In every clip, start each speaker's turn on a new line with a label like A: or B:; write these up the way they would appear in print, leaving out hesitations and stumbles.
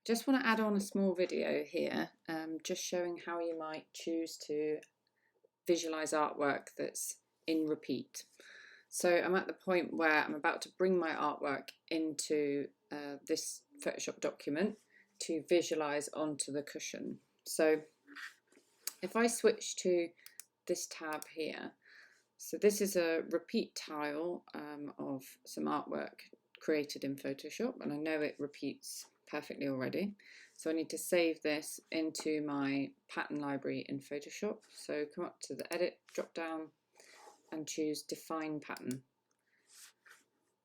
A: just want to add on a small video here, just showing how you might choose to visualize artwork that's in repeat. So I'm at the point where I'm about to bring my artwork into this Photoshop document to visualize onto the cushion. So if I switch to this tab here, so this is a repeat tile of some artwork created in Photoshop, and I know it repeats perfectly already. So I need to save this into my pattern library in Photoshop. So come up to the edit drop down and choose define pattern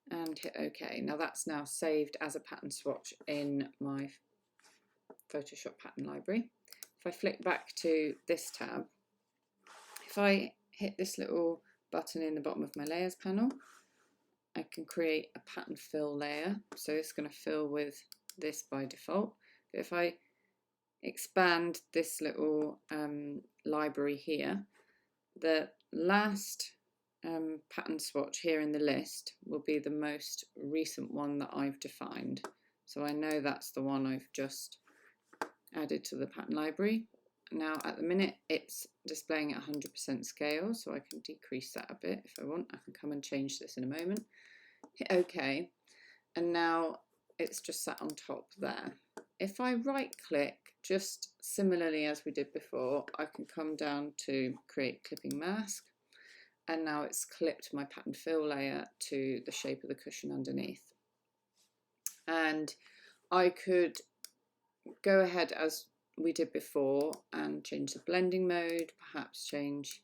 A: and hit OK. Now that's now saved as a pattern swatch in my Photoshop pattern library. If I flick back to this tab, if I hit this little button in the bottom of my layers panel, I can create a pattern fill layer. So it's going to fill with this by default. But if I expand this little library here, the last pattern swatch here in the list will be the most recent one that I've defined. So I know that's the one I've just added to the pattern library. Now at the minute it's displaying at 100% scale, so I can decrease that a bit if I want. I can come and change this in a moment. Hit OK, and now it's just sat on top there. If I right click, just similarly as we did before, I can come down to create clipping mask, and now it's clipped my pattern fill layer to the shape of the cushion underneath. And I could go ahead as we did before and change the blending mode, perhaps change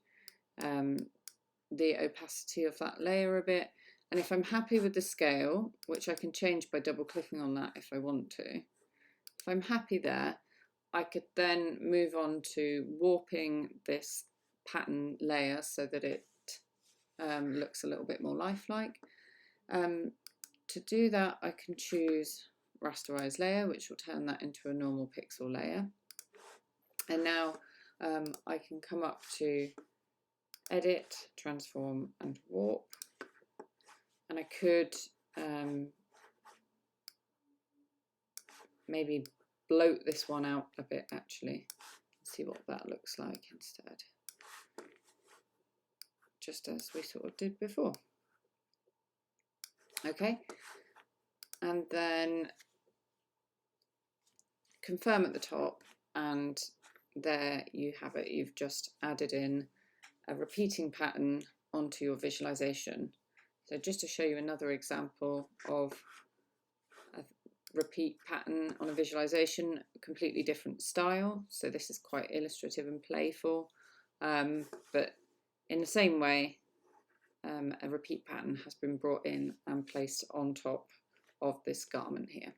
A: the opacity of that layer a bit. And if I'm happy with the scale, which I can change by double clicking on that if I want to, if I'm happy there, I could then move on to warping this pattern layer so that it looks a little bit more lifelike. To do that, I can choose rasterize layer, which will turn that into a normal pixel layer. And now I can come up to edit, transform and warp, and I could maybe bloat this one out a bit actually, see what that looks like instead, just as we sort of did before. Okay, and then confirm at the top, and there you have it. You've just added in a repeating pattern onto your visualization. So just to show you another example of a repeat pattern on a visualization, completely different style. So this is quite illustrative and playful, but in the same way, a repeat pattern has been brought in and placed on top of this garment here.